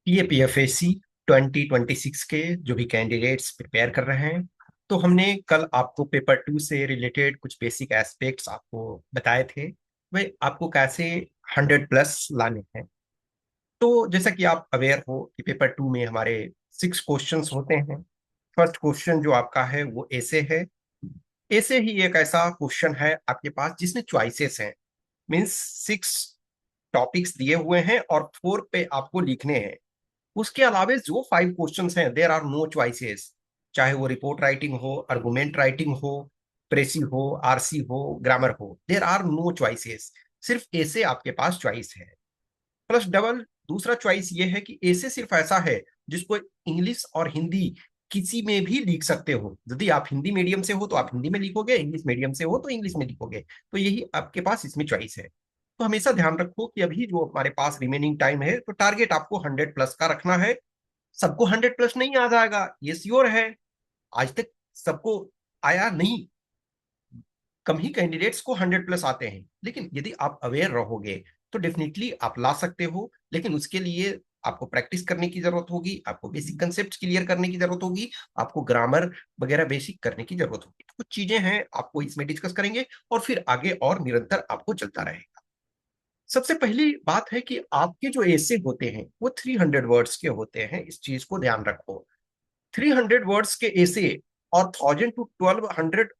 PAPFAC 2026 के जो भी कैंडिडेट्स प्रिपेयर कर रहे हैं, तो हमने कल आपको पेपर 2 से रिलेटेड कुछ बेसिक एस्पेक्ट्स आपको बताए थे। वह आपको कैसे 100+ लाने हैं। तो जैसा कि आप अवेयर हो कि पेपर 2 में हमारे 6 क्वेश्चंस होते हैं। फर्स्ट क्वेश्चन जो आपका है वो ऐसे है। ऐसे ही एक ऐसा क्वेश्चन है आपके पास जिसमें चॉइसेस हैं। मीन्स 6 टॉपिक्स दिए हुए हैं और 4 पे आपको लिखने हैं। उसके अलावा जो 5 क्वेश्चंस हैं देर आर नो चॉइसेस। चाहे वो रिपोर्ट राइटिंग हो, आर्गुमेंट राइटिंग हो, प्रेसी हो, आरसी हो, ग्रामर हो, देर आर नो चॉइसेस। सिर्फ ऐसे आपके पास चॉइस है। प्लस डबल दूसरा चॉइस ये है कि ऐसे सिर्फ ऐसा है जिसको इंग्लिश और हिंदी किसी में भी लिख सकते हो। यदि आप हिंदी मीडियम से हो तो आप हिंदी में लिखोगे, इंग्लिश मीडियम से हो तो इंग्लिश में लिखोगे। तो यही आपके पास इसमें चॉइस है। तो हमेशा ध्यान रखो कि अभी जो हमारे पास रिमेनिंग टाइम है तो टारगेट आपको 100+ का रखना है। सबको 100+ नहीं आ जाएगा, ये श्योर है। आज तक सबको आया नहीं, कम ही कैंडिडेट्स को 100+ आते हैं। लेकिन यदि आप अवेयर रहोगे तो डेफिनेटली आप ला सकते हो। लेकिन उसके लिए आपको प्रैक्टिस करने की जरूरत होगी, आपको बेसिक कंसेप्ट क्लियर करने की जरूरत होगी, आपको ग्रामर वगैरह बेसिक करने की जरूरत होगी। कुछ चीजें हैं आपको इसमें डिस्कस करेंगे और फिर आगे और निरंतर आपको चलता रहेगा। सबसे पहली बात है कि आपके जो एसे होते हैं वो 300 वर्ड्स के होते हैं। इस चीज को ध्यान रखो। 300 वर्ड्स के एसे और 1000 to 1200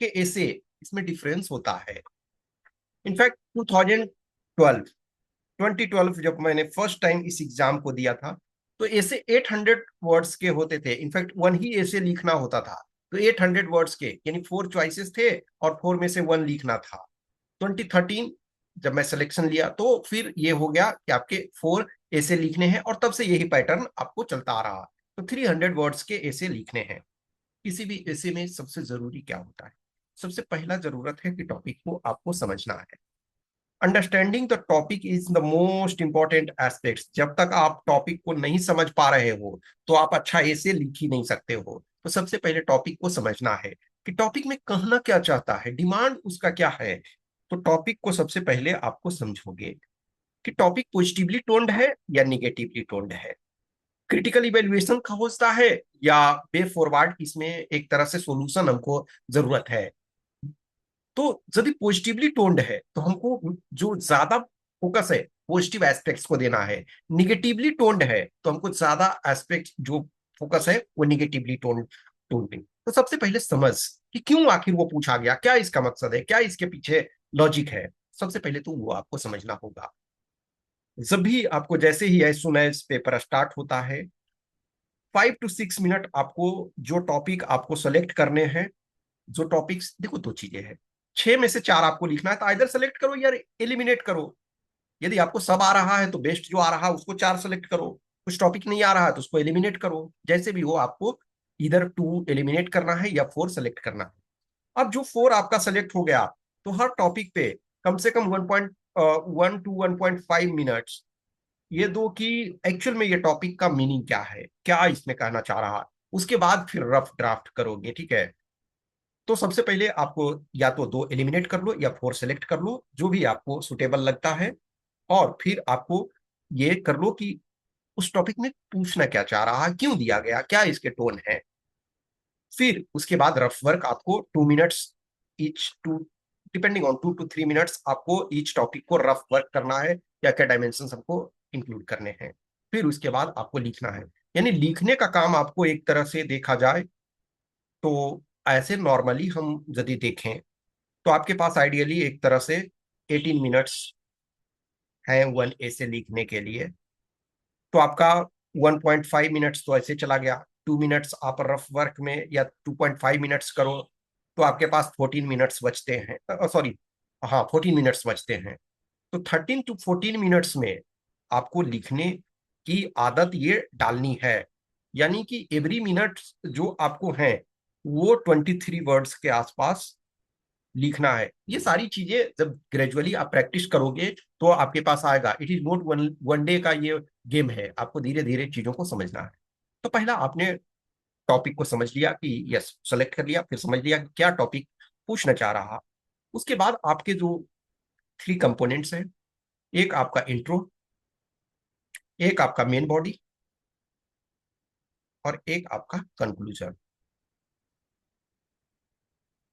के एसे, इसमें डिफरेंस होता है। इनफैक्ट 2012 जब मैंने फर्स्ट टाइम इस एग्जाम को दिया था तो ऐसे 800 वर्ड्स के होते थे। इनफैक्ट वन ही ऐसे लिखना होता था। तो 800 वर्ड्स के यानी 4 चॉइसेस थे और 4 में से वन लिखना था। 2013 जब मैं सिलेक्शन लिया तो फिर ये हो गया कि आपके 4 ऐसे लिखने हैं और तब से यही पैटर्न आपको चलता आ रहा। तो 300 वर्ड्स के ऐसे लिखने हैं। किसी भी ऐसे में सबसे जरूरी क्या होता है? सबसे पहला जरूरत है कि टॉपिक को आपको समझना है। Understanding the topic is the most important aspect. जब तक आप टॉपिक को नहीं समझ पा रहे हो तो आप अच्छा ऐसे लिख ही नहीं सकते हो। तो सबसे पहले टॉपिक को समझना है कि टॉपिक में कहना क्या चाहता है, डिमांड उसका क्या है। तो टॉपिक को सबसे पहले आपको समझोगे कि टॉपिक पॉजिटिवली टोन्ड है या निगेटिवली टोन्ड है, क्रिटिकल इवेल्युएशन का होता है या वे फॉरवर्ड, इसमें एक तरह से सॉल्यूशन हमको जरूरत है। तो यदि पॉजिटिवली टोन्ड है तो हमको जो ज्यादा फोकस है पॉजिटिव एस्पेक्ट्स को देना है। निगेटिवली टोन्ड है तो हमको ज्यादा एस्पेक्ट जो फोकस है वो निगेटिवली टोन पे। तो सबसे पहले समझ कि क्यों आखिर वो पूछा गया, क्या इसका मकसद है, क्या इसके पीछे लॉजिक है। सबसे पहले तो वो आपको समझना होगा। जब भी आपको जैसे ही as soon as paper start होता है 5 to 6 मिनट आपको जो टॉपिक आपको सेलेक्ट करने हैं। जो टॉपिक्स देखो, दो चीजें हैं। 6 में से 4 आपको लिखना है तो इधर सेलेक्ट करो या एलिमिनेट करो। यदि आपको सब आ रहा है तो बेस्ट जो आ रहा है उसको 4 सेलेक्ट करो। कुछ टॉपिक नहीं आ रहा है तो उसको एलिमिनेट करो। जैसे भी हो आपको इधर 2 एलिमिनेट करना है या 4 सेलेक्ट करना है। अब जो 4 आपका सेलेक्ट हो गया तो हर टॉपिक पे कम से कम 1.1 to 1.5 मिनट्स ये दो कि एक्चुअल में ये टॉपिक का मीनिंग क्या है, क्या इसमें कहना चाह रहा है। उसके बाद फिर रफ ड्राफ्ट करोगे, ठीक है। तो सबसे पहले आपको या तो 2 एलिमिनेट कर लो या 4 सेलेक्ट कर लो, जो भी आपको सुटेबल लगता है। और फिर आपको ये कर लो कि उस टॉपिक में पूछना क्या चाह रहा है, क्यों दिया गया, क्या इसके टोन है। फिर उसके बाद रफ वर्क आपको 2 minutes each two, depending on 2 to 3 minutes आपको ईच टॉपिक को रफ वर्क करना है। क्या क्या डायमेंशन हमको इंक्लूड करने हैं। फिर उसके बाद आपको लिखना है। यानी लिखने का काम आपको एक तरह से देखा जाए तो ऐसे नॉर्मली हम यदि देखें तो आपके पास आइडियली एक तरह से 18 मिनट्स हैं वन ऐसे लिखने के लिए। तो आपका 1.5 मिनट्स तो ऐसे चला गया। 2 मिनट्स आप रफ वर्क में या 2.5 मिनट्स करो तो आपके पास 14 मिनट्स बचते हैं। सॉरी, हाँ 14 मिनट्स बचते हैं। तो 13 to 14 मिनट्स में आपको लिखने की आदत ये डालनी है। यानी कि एवरी मिनट जो आपको है वो 23 वर्ड्स के आसपास लिखना है। ये सारी चीजें जब ग्रेजुअली आप प्रैक्टिस करोगे तो आपके पास आएगा। It is not one one day का ये गेम है, आपको धीरे धीरे चीजों को समझना है। तो पहला आपने टॉपिक को समझ लिया कि यस सेलेक्ट कर लिया, फिर समझ लिया कि क्या टॉपिक पूछना चाह रहा। उसके बाद आपके जो 3 कंपोनेंट्स हैं, एक आपका इंट्रो, एक आपका मेन बॉडी और एक आपका कंक्लूजन।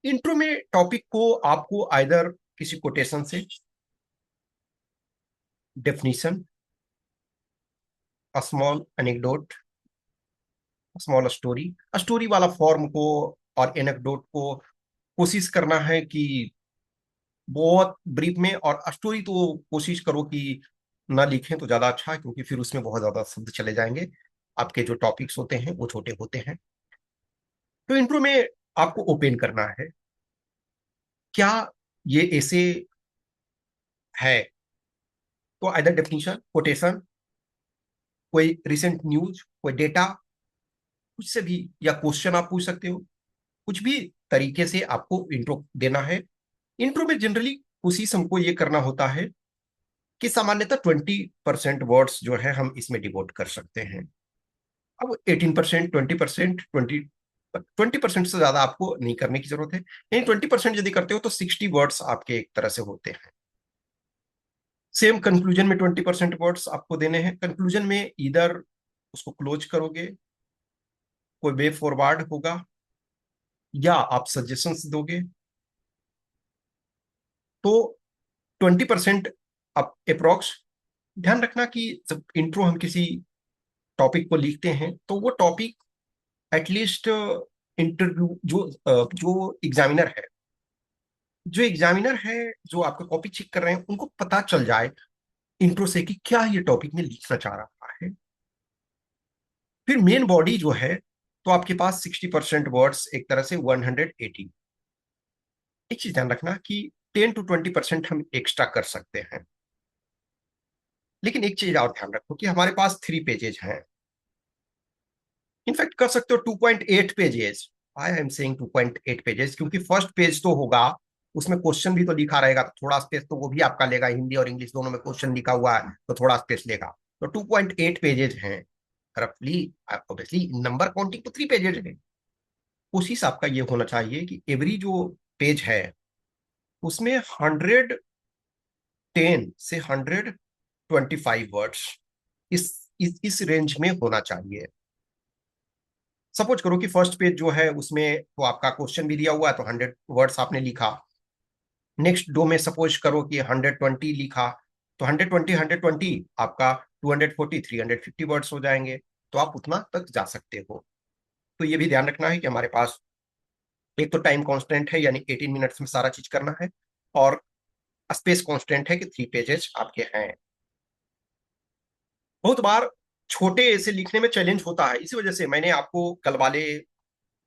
इंट्रो में टॉपिक को आपको आइदर किसी कोटेशन से, definition, small anecdote, small story, story वाला फॉर्म को और एनेक्डोट को कोशिश करना है कि बहुत ब्रीफ में, और स्टोरी तो कोशिश करो कि ना लिखें तो ज्यादा अच्छा है, क्योंकि फिर उसमें बहुत ज्यादा शब्द चले जाएंगे। आपके जो टॉपिक्स होते हैं वो छोटे होते हैं। तो इंट्रो में आपको ओपन करना है, क्या ये ऐसे है, तो आइदर डेफिनेशन, कोटेशन, कोई रिसेंट न्यूज, कोई डेटा, कुछ से भी, या क्वेश्चन आप पूछ सकते हो। कुछ भी तरीके से आपको इंट्रो देना है। इंट्रो में जनरली कोशिश हमको ये करना होता है कि सामान्यतः 20% वर्ड्स जो है हम इसमें डिवोट कर सकते हैं। अब 18%, 20%, 20% से ज्यादा आपको नहीं करने की जरूरत है। यानी 20% यदि करते हो तो 60 वर्ड्स आपके एक तरह से होते हैं। सेम कंक्लूजन में 20% वर्ड्स आपको देने हैं। कंक्लूजन में इधर उसको क्लोज करोगे, कोई वे फॉरवर्ड होगा, या आप सजेशंस दोगे। तो 20% आप अप्रोक्स। ध्यान रखना कि जब इंट्रो हम किसी टॉपिक को लिखते हैं तो वो टॉपिक एटलीस्ट इंटरव्यू जो एग्जामिनर है, जो आपका कॉपी चेक कर रहे हैं, उनको पता चल जाए इंट्रो से कि क्या ये टॉपिक में लिखना चाह रहा है। फिर मेन बॉडी जो है, तो आपके पास 60% वर्ड्स, एक तरह से 180। एक चीज ध्यान रखना कि 10 to 20% हम एक्स्ट्रा कर सकते हैं। लेकिन एक चीज और ध्यान रखो कि हमारे पास 3 पेजेज हैं। इनफैक्ट कर सकते हो 2.8 pages. I am saying 2.8 pages, क्योंकि फर्स्ट पेज तो होगा, उसमें क्वेश्चन भी तो लिखा रहेगा, तो थोड़ा स्पेस तो वो भी आपका लेगा। हिंदी और इंग्लिश दोनों में क्वेश्चन लिखा हुआ है तो थोड़ा स्पेस लेगा। तो 2.8 पेजेज हैं रफली। ऑब्वियसली नंबर काउंटिंग तो 3 पेजेज है। कोशिश आपका ये होना चाहिए कि एवरी जो पेज है उसमें 110 से 125 वर्ड्स इस रेंज में होना चाहिए। सपोज करो कि फर्स्ट पेज जो है उसमें तो आपका क्वेश्चन भी दिया हुआ है, तो 100 वर्ड्स आपने लिखा। नेक्स्ट दो में सपोज करो कि 120 लिखा, तो 120 आपका 240 350 वर्ड्स हो जाएंगे। तो आप उतना तक जा सकते हो। तो ये भी ध्यान रखना है कि हमारे पास एक तो टाइम कांस्टेंट है, यानी 18 मिनट्स में सारा चीज करना है, और स्पेस कांस्टेंट है कि 3 पेजेस आपके हैं। बहुत बार छोटे ऐसे लिखने में चैलेंज होता है, इसी वजह से मैंने आपको कल वाले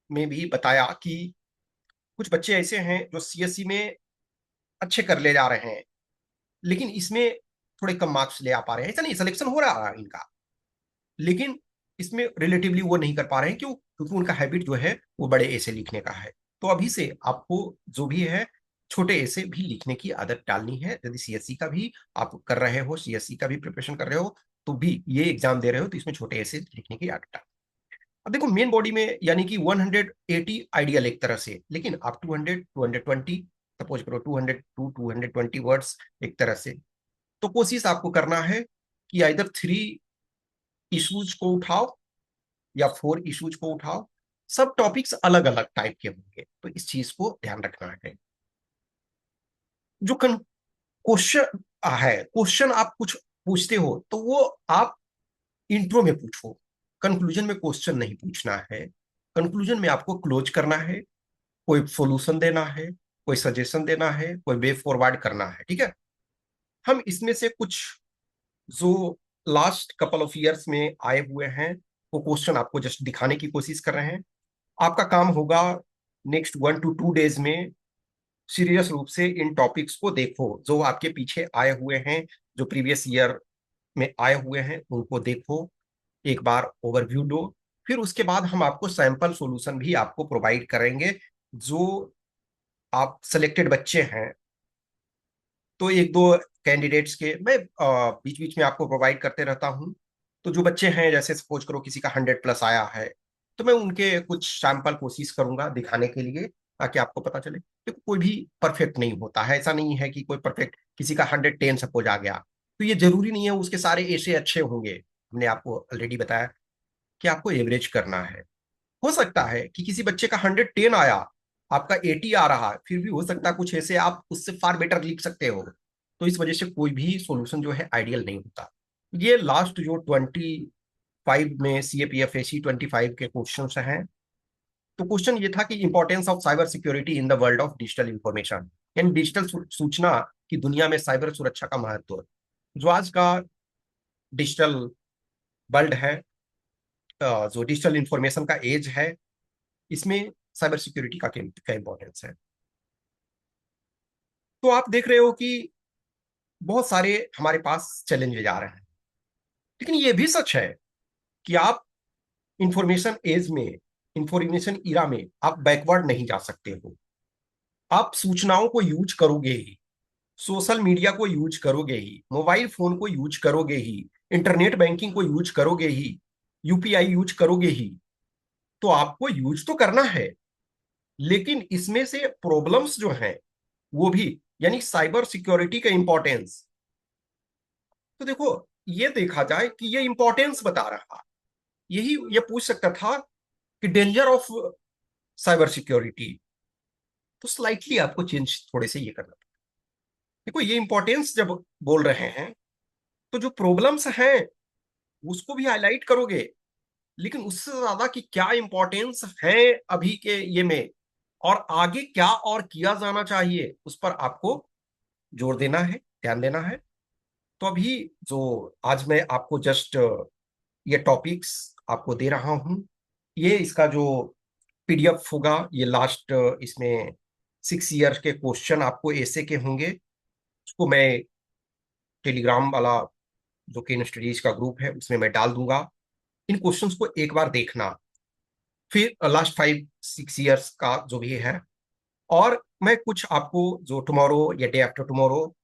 में भी बताया कि कुछ बच्चे ऐसे हैं जो सीएससी में अच्छे कर ले जा रहे हैं, लेकिन इसमें थोड़े कम मार्क्स ले आ पा रहे हैं। ऐसा नहीं, सिलेक्शन हो रहा है इनका, लेकिन इसमें रिलेटिवली वो नहीं कर पा रहे हैं। क्यों? क्योंकि उनका हैबिट जो है वो बड़े ऐसे लिखने का है। तो अभी से आपको जो भी है छोटे ऐसे भी लिखने की आदत डालनी है। यदि सीएससी का भी आप कर रहे हो, सीएससी का भी प्रिपरेशन कर रहे हो, तो भी ये एग्जाम दे रहे हो, तो इसमें छोटे ऐसे लिखने की आदत डालनी। अब देखो मेन बॉडी में यानी कि 180 आइडियल एक तरह से, लेकिन आप 200 220, सपोज करो 200 to 220 वर्ड्स एक तरह से। तो कोशिश आपको करना है कि इधर 3 इश्यूज को उठाओ या 4 इश्यूज को उठाओ। सब टॉपिक्स अलग अलग टाइप के होंगे, तो इस चीज को ध्यान रखना है। जो क्वेश्चन है, क्वेश्चन आप कुछ पूछते हो तो वो आप इंट्रो में पूछो। कंक्लूजन में क्वेश्चन नहीं पूछना है। कंक्लूजन में आपको क्लोज करना है, कोई सॉल्यूशन देना है, कोई सजेशन देना है, कोई वे फॉरवर्ड करना है। ठीक है। हम इसमें से कुछ जो लास्ट कपल ऑफ इयर्स में आए हुए हैं वो क्वेश्चन आपको जस्ट दिखाने की कोशिश कर रहे हैं। आपका काम होगा नेक्स्ट 1 to 2 डेज में सीरियस रूप से इन टॉपिक्स को देखो, जो आपके पीछे आए हुए हैं, जो प्रीवियस ईयर में आए हुए हैं उनको देखो, एक बार ओवरव्यू दो। फिर उसके बाद हम आपको सैंपल सॉल्यूशन भी आपको प्रोवाइड करेंगे। जो आप सिलेक्टेड बच्चे हैं, तो एक दो कैंडिडेट्स के मैं बीच बीच में आपको प्रोवाइड करते रहता हूँ। तो जो बच्चे हैं, जैसे सपोज करो किसी का 100+ आया है, तो मैं उनके कुछ सैंपल कोशिश करूंगा दिखाने के लिए, ताकि आपको पता चले कि कोई भी परफेक्ट नहीं होता है। ऐसा नहीं है कि कोई परफेक्ट, किसी का 110 सपोज आ गया, तो ये जरूरी नहीं है उसके सारे ऐसे अच्छे होंगे। हमने आपको ऑलरेडी बताया कि आपको एवरेज करना है। हो सकता है कि किसी बच्चे का 110 आया, आपका 80 आ रहा है, फिर भी हो सकता है कुछ ऐसे आप उससे फार बेटर लिख सकते हो। तो इस वजह से कोई भी सॉल्यूशन जो है आइडियल नहीं होता। ये लास्ट जो 25 में CAPFAC 25 के क्वेश्चन हैं, तो क्वेश्चन ये था कि importance of cyber security in the world of digital information, यानी डिजिटल सूचना की दुनिया में साइबर सुरक्षा का महत्व। जो आज का डिजिटल वर्ल्ड है, जो डिजिटल इंफॉर्मेशन का एज है, इसमें साइबर सिक्योरिटी का क्या इंपॉर्टेंस है। तो आप देख रहे हो कि बहुत सारे हमारे पास चैलेंजेस आ रहे हैं, लेकिन ये भी सच है कि आप इंफॉर्मेशन एज में, इंफॉर्मेशन इरा में आप बैकवर्ड नहीं जा सकते हो। आप सूचनाओं को यूज करोगे ही, सोशल मीडिया को यूज करोगे ही, मोबाइल फोन को यूज करोगे ही, इंटरनेट बैंकिंग को यूज करोगे ही, UPI यूज करोगे ही। तो आपको यूज तो करना है, लेकिन इसमें से प्रॉब्लम्स जो हैं वो भी, यानी साइबर सिक्योरिटी का इंपॉर्टेंस। तो देखो, ये देखा जाए कि ये इंपॉर्टेंस बता रहा, यही ये पूछ सकता था कि डेंजर ऑफ साइबर सिक्योरिटी, तो स्लाइटली आपको चेंज थोड़े से ये करना। देखो, ये इंपॉर्टेंस जब बोल रहे हैं, तो जो प्रॉब्लम्स हैं उसको भी हाईलाइट करोगे, लेकिन उससे ज्यादा कि क्या इंपॉर्टेंस है अभी के ये में, और आगे क्या और किया जाना चाहिए, उस पर आपको जोर देना है, ध्यान देना है। तो अभी जो आज मैं आपको जस्ट ये टॉपिक्स आपको दे रहा हूं, ये इसका जो PDF होगा, ये लास्ट इसमें 6 ईयर के क्वेश्चन आपको ऐसे के होंगे, उसको मैं टेलीग्राम वाला जो केन स्टडीज का ग्रुप है उसमें मैं डाल दूंगा। इन क्वेश्चंस को एक बार देखना, फिर लास्ट 5-6 ईयर्स का जो भी है, और मैं कुछ आपको जो टुमारो या डे आफ्टर टुमारो,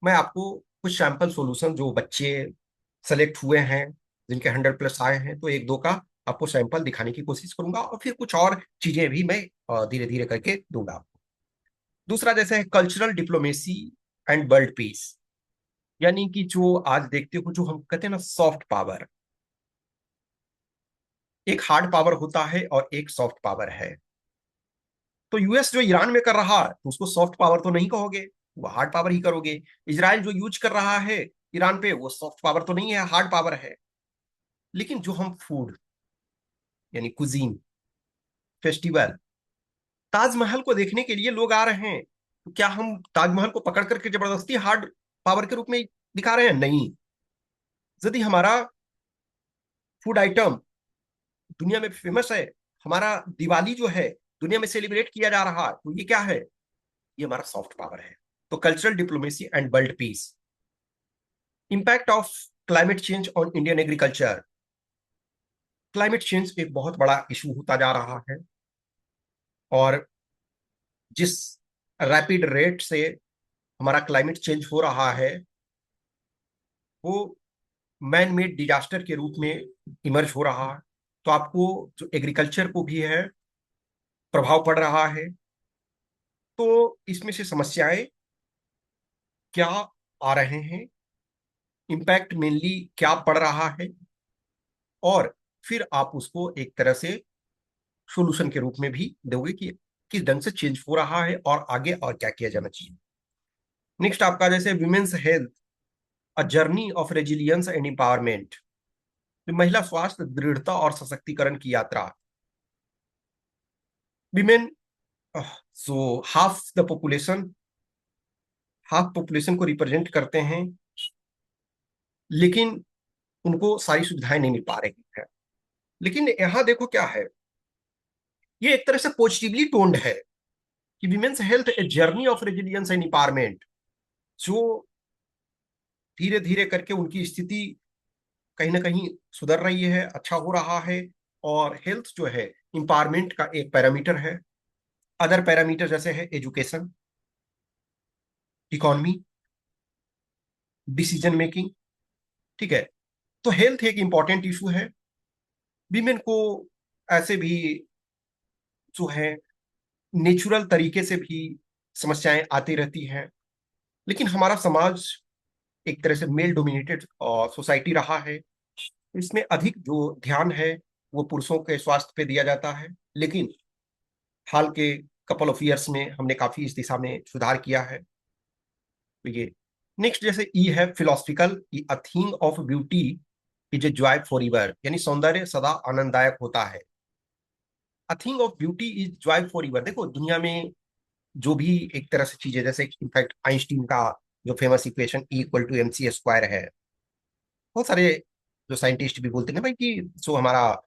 मैं आपको कुछ सैंपल सॉल्यूशन जो बच्चे सेलेक्ट हुए हैं, जिनके 100+ आए हैं, तो एक दो का आपको सैंपल दिखाने की कोशिश करूंगा, और फिर कुछ और चीजें भी मैं धीरे धीरे करके दूंगा। दूसरा जैसे है cultural diplomacy and world peace, यानी कि जो आज देखते हो, जो हम कहते हैं ना सॉफ्ट पावर, एक हार्ड पावर होता है और एक सॉफ्ट पावर है। तो US जो ईरान में कर रहा है, तो उसको सॉफ्ट पावर तो नहीं कहोगे, वो हार्ड पावर ही करोगे। इजराइल जो यूज कर रहा है ईरान पे, वो सॉफ्ट पावर तो नहीं है, हार्ड पावर है। लेकिन जो हम फूड, यानी कुजीन, फेस्टिवल, ताजमहल को देखने के लिए लोग आ रहे हैं, तो क्या हम ताजमहल को पकड़ करके जबरदस्ती हार्ड पावर के रूप में दिखा रहे हैं? नहीं। यदि हमारा फूड आइटम दुनिया में फेमस है, हमारा दिवाली जो है दुनिया में सेलिब्रेट किया जा रहा है, तो ये क्या है? ये हमारा सॉफ्ट पावर है। तो cultural diplomacy and world peace, impact of climate change on Indian agriculture. Climate change एक बहुत बड़ा इशू होता जा रहा है, और जिस रैपिड रेट से हमारा क्लाइमेट चेंज हो रहा है, वो मैन मेड डिजास्टर के रूप में इमर्ज हो रहा है। तो आपको जो एग्रीकल्चर को भी है प्रभाव पड़ रहा है। तो इसमें से समस्याएं क्या आ रहे हैं, इम्पैक्ट मेनली क्या पड़ रहा है, और फिर आप उसको एक तरह से सोल्यूशन के रूप में भी दोगे कि किस ढंग से चेंज हो रहा है और आगे और क्या किया जाना चाहिए। नेक्स्ट आपका जैसे women's health, a journey of resilience and empowerment, महिला स्वास्थ्य, दृढ़ता और सशक्तिकरण की यात्रा। विमेन जो हाफ पॉपुलेशन को रिप्रेजेंट करते हैं, लेकिन उनको सारी सुविधाएं नहीं मिल पा रही है। लेकिन यहाँ देखो क्या है, ये एक तरह से पॉजिटिवली टोन्ड है कि women's health a journey of resilience and empowerment, जो धीरे धीरे करके उनकी स्थिति कहीं ना कहीं सुधर रही है, अच्छा हो रहा है। और हेल्थ जो है इंपावरमेंट का एक पैरामीटर है। अदर पैरामीटर जैसे है एजुकेशन, इकोनॉमी, डिसीजन मेकिंग, ठीक है। तो हेल्थ एक इंपॉर्टेंट इशू है। विमेन को ऐसे भी जो है नेचुरल तरीके से भी समस्याएं आती रहती हैं, लेकिन हमारा समाज एक तरह से मेल डोमिनेटेड सोसाइटी रहा है, इसमें अधिक जो ध्यान है वो पुरुषों के स्वास्थ्य पे दिया जाता है, लेकिन हाल के कपल ऑफ ईयर्स में हमने काफी इस दिशा में सुधार किया है। तो ये नेक्स्ट जैसे ई है philosophical, a thing of beauty is a joy for ever, यानी सौंदर्य सदा आनंददायक होता है। A thing of beauty is Joy for ever, देखो दुनिया में जो भी एक तरह से चीजें, जैसे इनफैक्ट आइंस्टीन का जो famous equation E equal to M C square है, बहुत सारे जो साइंटिस्ट भी बोलते हैं ना भाई कि जो हमारा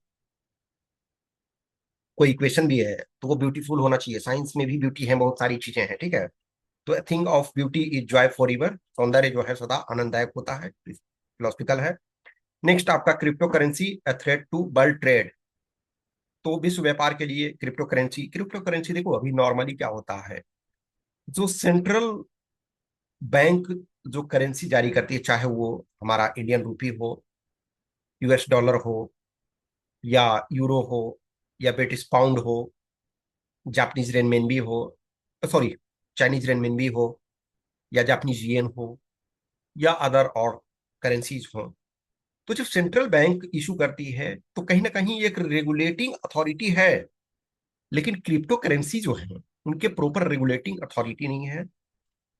कोई इक्वेशन भी है तो वो ब्यूटीफुल होना चाहिए। साइंस में भी ब्यूटी है, बहुत सारी चीजें हैं, ठीक है। तो thing of beauty is Joy for ever, सौंदर्य जो है सदा आनंददायक होता है, फिलोसफिकल है। नेक्स्ट आपका crypto currency a threat to world trade, तो विश्व व्यापार के लिए क्रिप्टो करेंसी देखो अभी नॉर्मली क्या होता है, जो सेंट्रल बैंक जो करेंसी जारी करती है, चाहे वो हमारा इंडियन रूपी हो, यूएस डॉलर हो, या यूरो हो, या ब्रिटिश पाउंड हो, जापानीज रेनमिनबी हो, सॉरी चाइनीज रेनमिनबी हो, या जापानीज येन हो, या अदर और करेंसीज हो, तो जब सेंट्रल बैंक इशू करती है तो कहीं ना कहीं एक रेगुलेटिंग अथॉरिटी है। लेकिन क्रिप्टो करेंसी जो है उनके प्रॉपर रेगुलेटिंग अथॉरिटी नहीं है।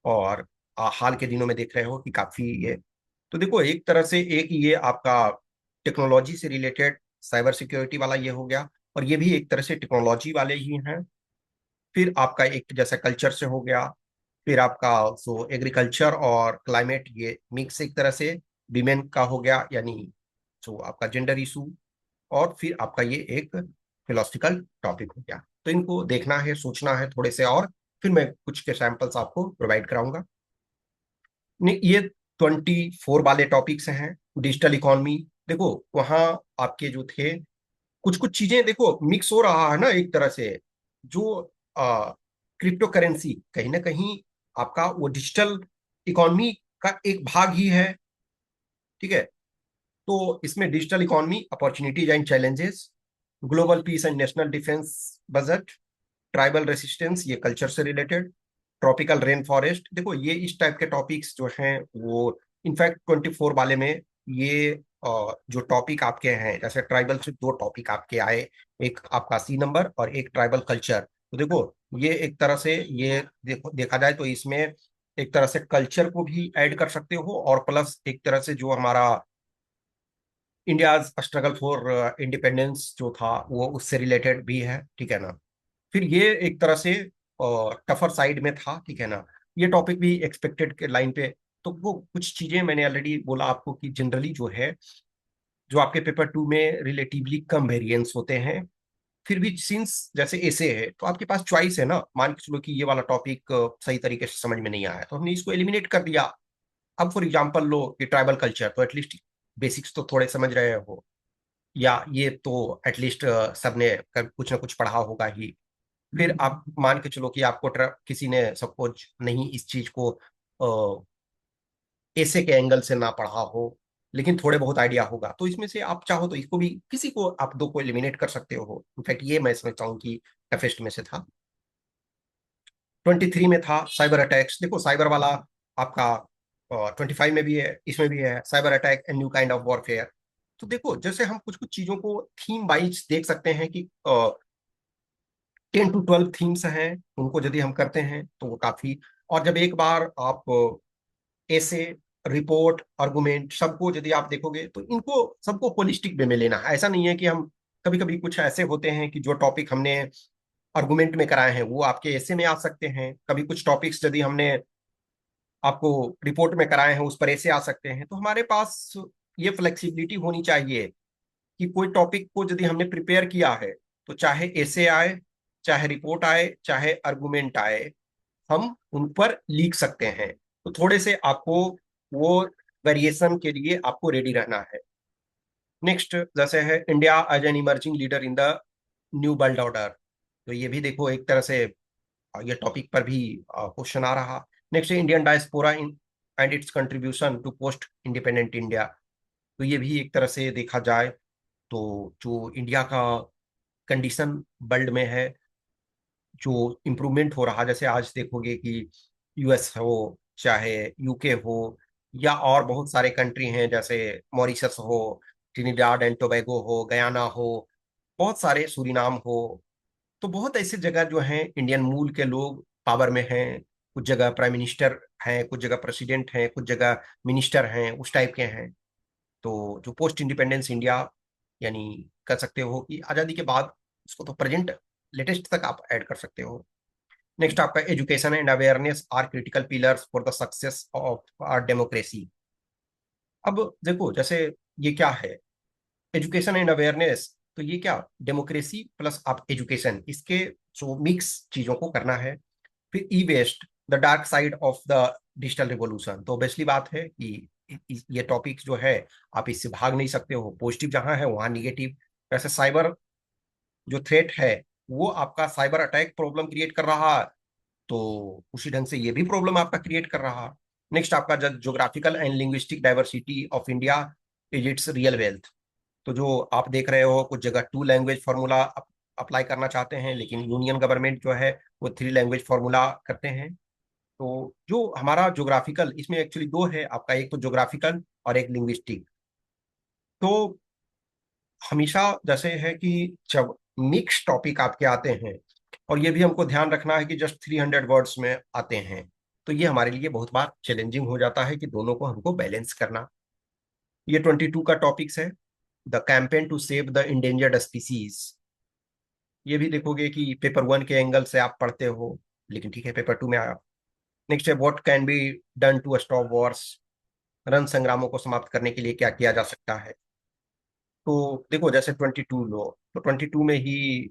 और हाल के दिनों में देख रहे हो कि काफी ये, तो देखो एक तरह से एक ये आपका टेक्नोलॉजी से रिलेटेड साइबर सिक्योरिटी वाला ये हो गया, और ये भी एक तरह से टेक्नोलॉजी वाले ही हैं। फिर आपका एक जैसा कल्चर से हो गया, फिर आपका सो एग्रीकल्चर और क्लाइमेट ये मिक्स एक तरह से, विमेन का हो गया यानी जो आपका जेंडर इशू, और फिर आपका ये एक फिलोसफिकल टॉपिक हो गया। तो इनको देखना है, सोचना है थोड़े से, और फिर मैं कुछ के सैंपल्स आपको प्रोवाइड कराऊंगा। नहीं, ये 24 वाले टॉपिक्स हैं। डिजिटल इकोनॉमी, देखो वहाँ आपके जो थे कुछ कुछ चीजें देखो मिक्स हो रहा है ना एक तरह से, जो क्रिप्टो करेंसी कहीं ना कहीं आपका वो डिजिटल इकोनॉमी का एक भाग ही है, ठीक है। तो इसमें digital economy opportunities and challenges, global piece and national defence budget, tribal resistance ये कल्चर से रिलेटेड, ट्रॉपिकल रेन फॉरेस्ट, देखो ये इस टाइप के टॉपिक्स जो हैं वो इनफैक्ट 24 वाले में ये जो टॉपिक आपके हैं, जैसे ट्राइबल से दो टॉपिक आपके आए, एक आपका सी नंबर और एक ट्राइबल कल्चर। तो देखो ये एक तरह से ये देखो देखा जाए तो इसमें एक तरह से कल्चर को भी ऐड कर सकते हो, और प्लस एक तरह से जो हमारा इंडिया स्ट्रगल फॉर इंडिपेंडेंस जो था वो उससे रिलेटेड भी है, ठीक है ना। फिर ये एक तरह से टफर साइड में था, ठीक है ना। ये टॉपिक भी एक्सपेक्टेड के लाइन पे, तो वो कुछ चीजें मैंने ऑलरेडी बोला आपको कि जनरली जो है जो आपके पेपर टू में रिलेटिवली कम वेरिएंस होते हैं। फिर भी सिंस जैसे ऐसे है तो आपके पास चॉइस है ना, मान के चलो कि ये वाला टॉपिक सही तरीके से समझ में नहीं आया तो हमने इसको एलिमिनेट कर दिया। अब फॉर एग्जाम्पल लो कि ट्राइबल कल्चर, तो एटलीस्ट बेसिक्स तो थोड़े समझ रहे हो, या ये तो एटलीस्ट सबने कुछ ना कुछ पढ़ा होगा ही। फिर आप मान के चलो कि आपको किसी ने सपोज नहीं इस चीज को ऐसे के एंगल से ना पढ़ा हो, लेकिन थोड़े बहुत आइडिया होगा, तो इसमें से आप चाहो तो इसको भी किसी को आप दो को एलिमिनेट कर सकते हो। इनफैक्ट ये मैं समझता हूँ कि टफेस्ट में से था। 23 में था साइबर अटैक्स, देखो साइबर वाला आपका 25 में भी है, इसमें भी है cyber attack and new kind of warfare. तो देखो जैसे हम कुछ कुछ चीजों को थीम वाइज देख सकते हैं कि 10 to 12 थीम्स हैं, उनको यदि हम करते हैं तो वो काफी। और जब एक बार आप ऐसे रिपोर्ट आर्गुमेंट सबको यदि आप देखोगे तो इनको सबको होलिस्टिक वे में लेना है। ऐसा नहीं है कि हम कभी कभी कुछ ऐसे होते हैं कि जो टॉपिक हमने आर्गुमेंट में कराए हैं वो आपके ऐसे में आ सकते हैं, कभी कुछ टॉपिक्स यदि हमने आपको रिपोर्ट में कराए हैं उस पर ऐसे आ सकते हैं। तो हमारे पास ये फ्लेक्सिबिलिटी होनी चाहिए कि कोई टॉपिक को यदि हमने प्रिपेयर किया है तो चाहे ऐसे आए, चाहे रिपोर्ट आए, चाहे आर्गुमेंट आए, हम उन पर लिख सकते हैं। तो थोड़े से आपको वो वेरिएशन के लिए आपको रेडी रहना है। नेक्स्ट जैसे है India as an emerging leader in the new world order, तो ये भी देखो एक तरह से ये टॉपिक पर भी क्वेश्चन आ रहा। नेक्स्ट है Indian diaspora in and its contribution to post independent India, तो ये भी एक तरह से देखा जाए तो जो इंडिया का कंडीशन वर्ल्ड में है, जो इम्प्रूवमेंट हो रहा, जैसे आज देखोगे कि यूएस हो, चाहे यूके हो, या और बहुत सारे कंट्री हैं जैसे मॉरिशस हो, ट्रिनिडाड एंड टोबैगो हो, गयाना हो, बहुत सारे, सूरीनाम हो। तो बहुत ऐसे जगह जो हैं इंडियन मूल के लोग पावर में हैं। कुछ जगह प्राइम मिनिस्टर हैं, कुछ जगह प्रेसिडेंट हैं, कुछ जगह मिनिस्टर हैं, उस टाइप के हैं। तो जो पोस्ट इंडिपेंडेंस इंडिया, यानी कर सकते हो कि आज़ादी के बाद, उसको तो प्रेजेंट लेटेस्ट तक आप ऐड कर सकते हो। नेक्स्ट आपका education and awareness are critical pillars for the success of our democracy. अब देखो, जैसे ये क्या है, एजुकेशन एंड अवेयरनेस, तो ये क्या, डेमोक्रेसी प्लस आप एजुकेशन, इसके जो मिक्स चीजों को करना है। फिर e waste, the dark side of the digital revolution. तो बेसिकली बात है कि ये टॉपिक जो है, आप इससे भाग नहीं सकते हो, पॉजिटिव जहां है वहां निगेटिव। वैसे साइबर जो थ्रेट है, वो आपका साइबर अटैक प्रॉब्लम क्रिएट कर रहा है, तो उसी ढंग से ये भी प्रॉब्लम आपका क्रिएट कर रहा है। नेक्स्ट आपका geographical and linguistic diversity of India is it's real wealth. तो जो आप देख रहे हो, कुछ जगह टू लैंग्वेज फार्मूला अप्लाई करना चाहते हैं, लेकिन यूनियन गवर्नमेंट जो है वो थ्री लैंग्वेज फार्मूला करते हैं। तो जो हमारा जोग्राफिकल, इसमें एक्चुअली दो है आपका, एक तो जोग्राफिकल और एक लिंग्विस्टिक। तो हमेशा जैसे है कि जब मिक्स टॉपिक आपके आते हैं, और ये भी हमको ध्यान रखना है कि जस्ट 300 वर्ड्स में आते हैं, तो ये हमारे लिए बहुत बार चैलेंजिंग हो जाता है कि दोनों को हमको बैलेंस करना। ये 22 का टॉपिक्स है, the campaign to save the endangered species. ये भी देखोगे कि पेपर 1 के एंगल से आप पढ़ते हो, लेकिन ठीक है, पेपर 2 में आया। नेक्स्ट है what can be done to stop wars, रण संग्रामों को समाप्त करने के लिए क्या किया जा सकता है। तो देखो, जैसे 22 लो, तो 22 में ही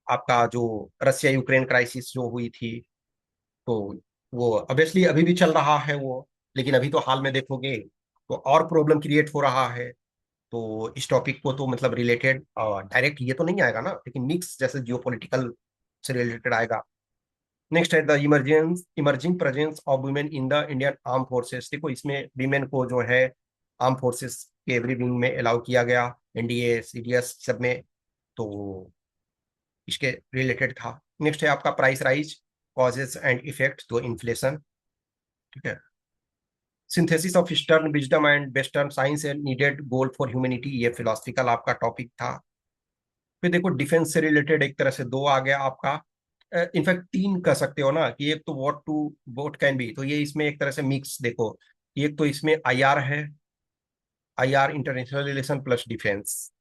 आपका जो रसिया यूक्रेन क्राइसिस जो हुई थी, तो वो ऑब्वियसली अभी भी चल रहा है वो, लेकिन अभी तो हाल में देखोगे तो और प्रॉब्लम क्रिएट हो रहा है। तो इस टॉपिक को तो मतलब रिलेटेड डायरेक्ट ये तो नहीं आएगा ना, लेकिन मिक्स जैसे जियोपॉलिटिकल से रिलेटेड आएगा। नेक्स्ट है the emerging presence of women in the Indian arm forces. देखो, इसमें वीमेन को जो है आर्म फोर्सेस के एवरी विंग में अलाउ किया गया, एनडीए सीडीएस सब में। तो इसके रिलेटेड था। नेक्स्ट है आपका price rise, causes and effect, तो इन्फ्लेशन। ठीक है। Synthesis of eastern wisdom and western science and needed goal for humanity, ये फिलोसफिकल आपका टॉपिक था। फिर देखो, डिफेंस से रिलेटेड एक तरह से दो आ गया आपका, इनफैक्ट तीन कह सकते हो ना, कि एक तो व्हाट कैन बी, तो ये इसमें एक तरह से मिक्स देखो। एक तो इसमें आईआर है, IR international relation plus defence.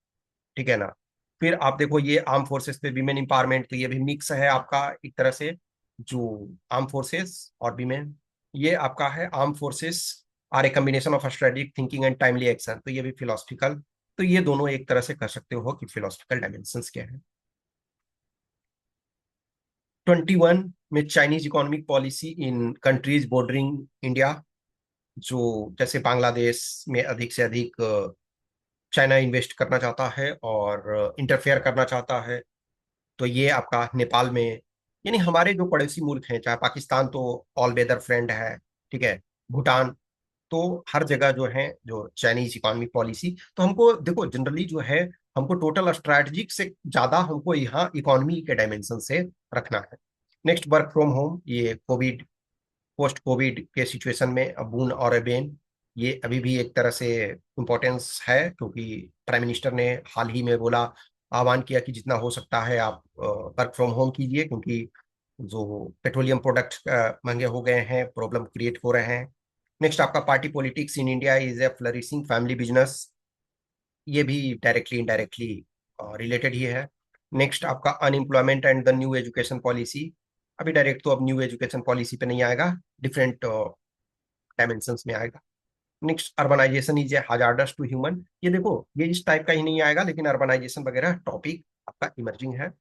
ठीक है ना। फिर आप देखो, ये आर्म फोर्सेस पे विमेन इंपावरमेंट, तो ये भी मिक्स है आपका एक तरह से, जो आर्म फोर्सेस और विमेन, ये आपका है arm forces are a combination of strategic thinking and timely action, तो ये भी फिलोसफिकल। तो ये दोनों एक तरह से कह सकते हो कि फिलोसफिकल डायमेंशंस क्या है। 21 में Chinese economic policy in countries bordering India, जो जैसे बांग्लादेश में अधिक से अधिक चाइना इन्वेस्ट करना चाहता है और इंटरफेयर करना चाहता है। तो ये आपका नेपाल में, यानी हमारे जो पड़ोसी मुल्क हैं, चाहे पाकिस्तान तो ऑल वेदर फ्रेंड है, ठीक है, भूटान, तो हर जगह जो है जो चाइनीज इकोनॉमिक पॉलिसी, तो हमको देखो जनरली जो है, हमको टोटल स्ट्रैटेजिक से ज्यादा हमको यहाँ इकोनॉमी के डायमेंशन से रखना है। नेक्स्ट वर्क फ्रॉम होम, ये कोविड, पोस्ट कोविड के सिचुएशन में अबून और अबेन, ये अभी भी एक तरह से इम्पोर्टेंस है, क्योंकि प्राइम मिनिस्टर ने हाल ही में बोला, आह्वान किया कि जितना हो सकता है आप वर्क फ्रॉम होम कीजिए, क्योंकि जो पेट्रोलियम प्रोडक्ट महंगे हो गए हैं, प्रॉब्लम क्रिएट हो रहे हैं। नेक्स्ट आपका party politics in India is a flourishing family business, ये भी डायरेक्टली इनडायरेक्टली रिलेटेड ही है। नेक्स्ट आपका unemployment and the new education policy, अभी डायरेक्ट तो अब न्यू एजुकेशन पॉलिसी पे नहीं आएगा, डिफरेंट डायमेंशंस में आएगा। Next urbanisation is a hazardous to human, ये देखो ये इस टाइप का ही नहीं आएगा, लेकिन अर्बनाइजेशन वगैरह टॉपिक आपका इमर्जिंग है।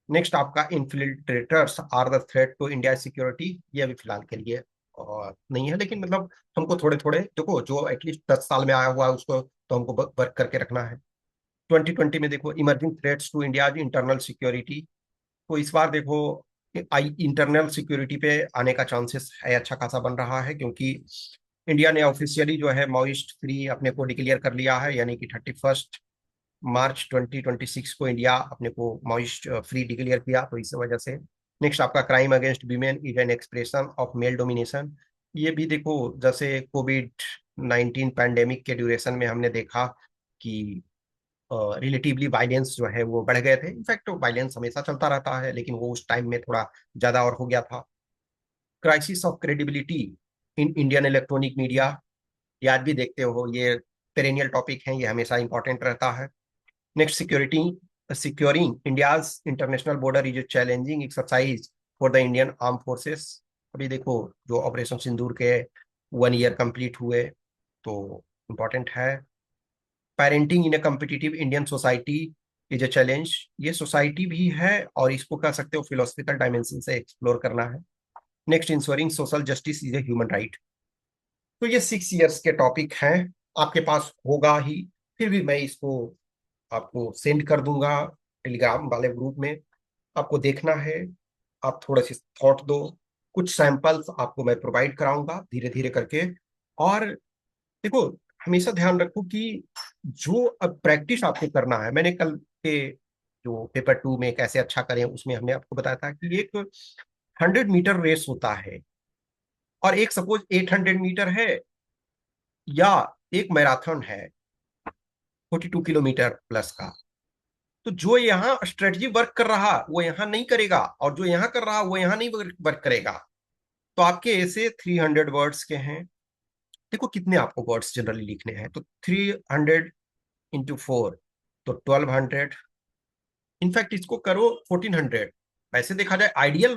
नेक्स्ट आपका infiltrators are the threat to India security, ये अभी फिलहाल के लिए और नहीं है, लेकिन मतलब हमको थोड़े थोड़े देखो, जो एटलीस्ट 10 साल में आया हुआ है उसको तो हमको वर्क करके रखना है। 2020 में देखो, emerging threats to India internal security, तो इस बार देखो आई इंटरनल सिक्योरिटी पे आने का चांसेस है, अच्छा खासा बन रहा है, क्योंकि इंडिया ने ऑफिशियली जो है माओइस्ट फ्री अपने को डिक्लेयर कर लिया है, यानी कि 31 मार्च 2026 को इंडिया अपने को माओइस्ट फ्री डिक्लेयर किया, तो इस वजह से। नेक्स्ट आपका crime against women is an expression of male domination, ये भी देखो, जैसे कोविड 19 पैंडेमिक के ड्यूरेशन में हमने देखा कि रिलेटिवली वायलेंस जो है वो बढ़ गए थे। इनफैक्ट वायलेंस हमेशा चलता रहता है, लेकिन वो उस टाइम में थोड़ा ज्यादा और हो गया था। Crisis of credibility in Indian electronic media, ये आज भी देखते हो, ये पेरेनियल टॉपिक है, ये हमेशा इंपॉर्टेंट रहता है। Next, security, securing India's international border is a challenging exercise for the Indian arm forces. अभी देखो, जो ऑपरेशन सिंदूर के 1 ईयर कंप्लीट हुए, तो इम्पोर्टेंट है। Parenting in A competitive Indian society is a challenge, ये सोसाइटी भी है और इसको कह सकते हो फिलोसफिकल डायमेंशन से एक्सप्लोर करना है। Next, ensuring social justice is a human right. तो ये 6 ईयर्स के टॉपिक हैं, आपके पास होगा ही, फिर भी मैं इसको आपको सेंड कर दूंगा टेलीग्राम वाले ग्रुप में। आपको देखना है, आप थोड़ा सी थॉट दो, कुछ सैंपल्स आपको मैं प्रोवाइड कराऊंगा धीरे धीरे करके। और देखो, हमेशा ध्यान रखो कि जो अब प्रैक्टिस आपको करना है, मैंने कल के जो पेपर 2 में कैसे अच्छा करें उसमें हमने आपको बताया था कि एक 100 मीटर रेस होता है, और एक सपोज 800 मीटर है, या एक मैराथन है 42 किलोमीटर प्लस का। तो जो यहाँ स्ट्रेटजी वर्क कर रहा वो यहाँ नहीं करेगा, और जो यहाँ कर रहा वो यहाँ नहीं वर्क करेगा। तो आपके ऐसे 300 वर्ड्स के हैं। देखो कितने आपको वर्ड्स जनरली लिखने हैं, तो 300 × 4, तो 1200। इनफैक्ट इसको करो 1400। वैसे देखा जाए आइडियल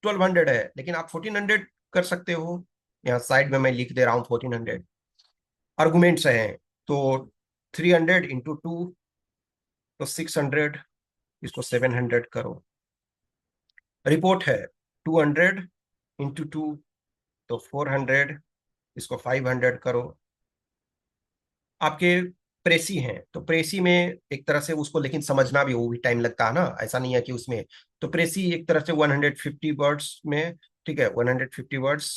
1200 है, लेकिन आप 1400 कर सकते हो। यहाँ साइड में मैं लिख दे रहा हूँ 1400। आर्गुमेंट्स हैं, तो 300 × 2, तो 600, इसको 700 करो। रिपोर्ट है 200 × 2, तो 400, इसको 500 करो। आपके प्रेसी हैं, तो प्रेसी में एक तरह से उसको लेकिन समझना भी, वो भी टाइम लगता है ना, ऐसा नहीं है कि उसमें। तो प्रेसी एक तरह से 150 वर्ड्स में, ठीक है, 150 वर्ड्स।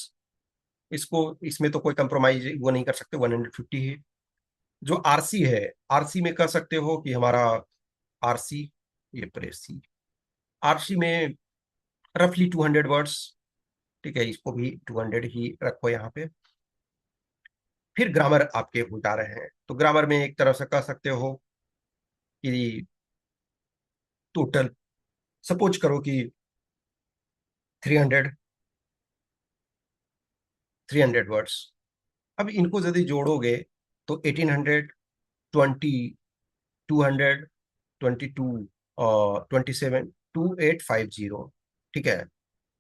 इसको, इसमें तो कोई कंप्रोमाइज वो नहीं कर सकते, 150 ही। जो आरसी है, आरसी में कर सकते हो कि हमारा आरसी, ये प्रेसी, आरसी में रफली 200 वर्ड्स, ठीक है, इसको भी 200 ही रखो यहाँ पे। फिर ग्रामर आपके हो जा रहे हैं, तो ग्रामर में एक तरह से कह सकते हो कि टोटल सपोज करो कि 300, 300 वर्ड्स। अब इनको यदि जोड़ोगे तो 1800, 20, 200, 22 और 27, 2850, ठीक है,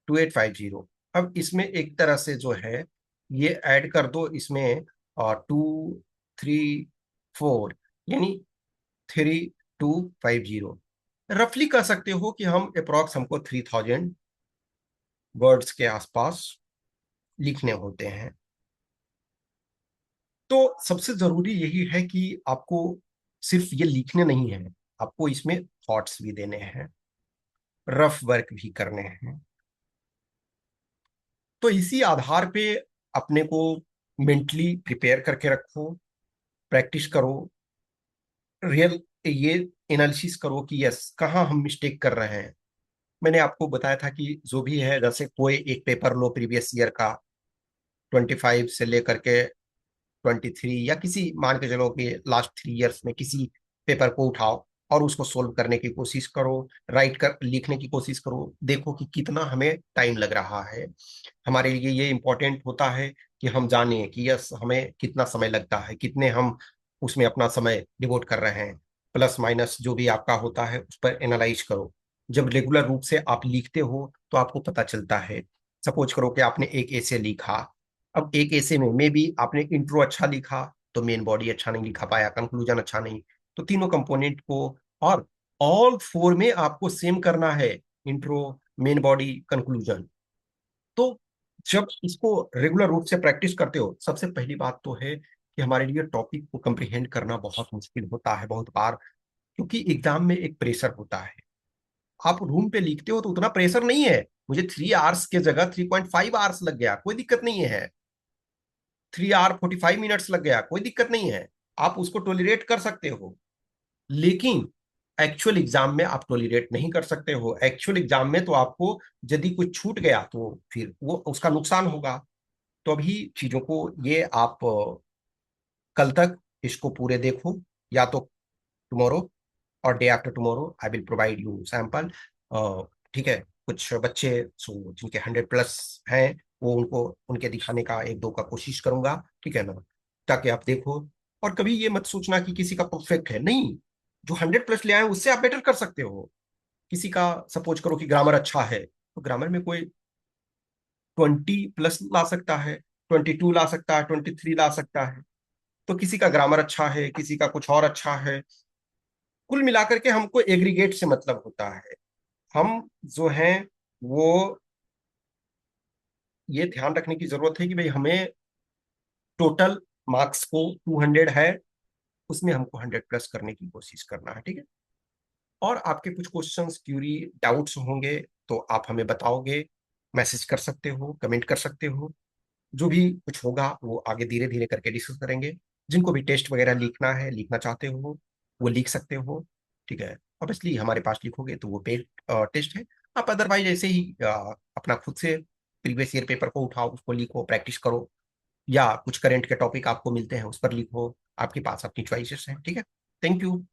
2850। अब इसमें एक तरह से जो है ये ऐड कर दो इसमें, और 2, 3, 4, यानी 3250। रफली कह सकते हो कि हम अप्रॉक्स हमको 3000 वर्ड्स के आसपास लिखने होते हैं। तो सबसे जरूरी यही है कि आपको सिर्फ ये लिखने नहीं है, आपको इसमें थॉट्स भी देने हैं, रफ वर्क भी करने हैं। तो इसी आधार पे अपने को मेंटली प्रिपेयर करके रखो, प्रैक्टिस करो, रियल ये एनालिसिस करो कि यस कहाँ हम मिस्टेक कर रहे हैं। मैंने आपको बताया था कि जो भी है, जैसे कोई एक पेपर लो प्रीवियस ईयर का, 25 से लेकर के 23, या किसी मान के चलो कि लास्ट 3 ईयर्स में किसी पेपर को उठाओ और उसको सोल्व करने की कोशिश करो, राइट कर लिखने की कोशिश करो, देखो कि कितना हमें टाइम लग रहा है। हमारे लिए ये इंपॉर्टेंट होता है कि हम जाने कि यस हमें कितना समय लगता है, कितने हम उसमें अपना समय डिवोट कर रहे हैं। प्लस माइनस जो भी आपका होता है उस पर एनालाइज करो। जब रेगुलर रूप से आप लिखते हो तो आपको पता चलता है। सपोज करो कि आपने एक ऐसे लिखा, अब एक ऐसे में मे बी आपने इंट्रो अच्छा लिखा तो मेन बॉडी अच्छा नहीं लिखा पाया, कंक्लूजन अच्छा नहीं। तो तीनों कंपोनेंट को, और ऑल फोर में आपको सेम करना है, इंट्रो, मेन बॉडी, कंक्लूजन। तो जब इसको रेगुलर रूप से प्रैक्टिस करते हो, सबसे पहली बात तो है कि हमारे लिए टॉपिक को कंप्रीहेंड करना बहुत मुश्किल होता है बहुत बार, क्योंकि एग्जाम में एक प्रेशर होता है। आप रूम पे लिखते हो तो उतना प्रेशर नहीं है, मुझे 3 आवर्स के जगह 3.5 आवर्स लग गया, कोई दिक्कत नहीं है। 3 आवर 45 मिनट्स लग गया, कोई दिक्कत नहीं है, आप उसको टोलरेट कर सकते हो। लेकिन एक्चुअल एग्जाम में आप टोलरेट नहीं कर सकते हो। एक्चुअल एग्जाम में तो आपको यदि कुछ छूट गया तो फिर वो उसका नुकसान होगा। तो अभी चीजों को ये आप कल तक इसको पूरे देखो, या तो टुमारो और day after tomorrow I will provide you sample. ठीक है, कुछ बच्चे जिनके 100+ हैं, वो उनको उनके दिखाने का एक दो का कोशिश करूंगा, ठीक है ना, ताकि आप देखो। और कभी ये मत सोचना कि किसी का परफेक्ट है, नहीं। जो 100+ ले आए उससे आप बेटर कर सकते हो। किसी का सपोज करो कि ग्रामर अच्छा है, तो ग्रामर में कोई 20+ ला सकता है, 22 ला सकता है, 23 ला सकता है। तो किसी का ग्रामर अच्छा है, किसी का कुछ और अच्छा है। कुल मिलाकर के हमको एग्रीगेट से मतलब होता है। हम जो हैं वो ये ध्यान रखने की जरूरत है कि भाई हमें टोटल मार्क्स को 200 है, उसमें हमको 100+ करने की कोशिश करना है, ठीक है। और आपके कुछ क्वेश्चंस, क्यूरी, डाउट्स होंगे तो आप हमें बताओगे, मैसेज कर सकते हो, कमेंट कर सकते हो। जो भी कुछ होगा वो आगे धीरे धीरे करके डिस्कस करेंगे। जिनको भी टेस्ट वगैरह लिखना है, लिखना चाहते हो, वो लिख सकते हो, ठीक है। ऑब्वियसली हमारे पास लिखोगे तो वो पेड टेस्ट है। आप अदरवाइज ऐसे ही अपना खुद से प्रीवियस ईयर पेपर को उठाओ, उसको लिखो, प्रैक्टिस करो, या कुछ करंट के टॉपिक आपको मिलते हैं उस पर लिखो। आपके पास अपनी चॉइसेस हैं, ठीक है। Thank you.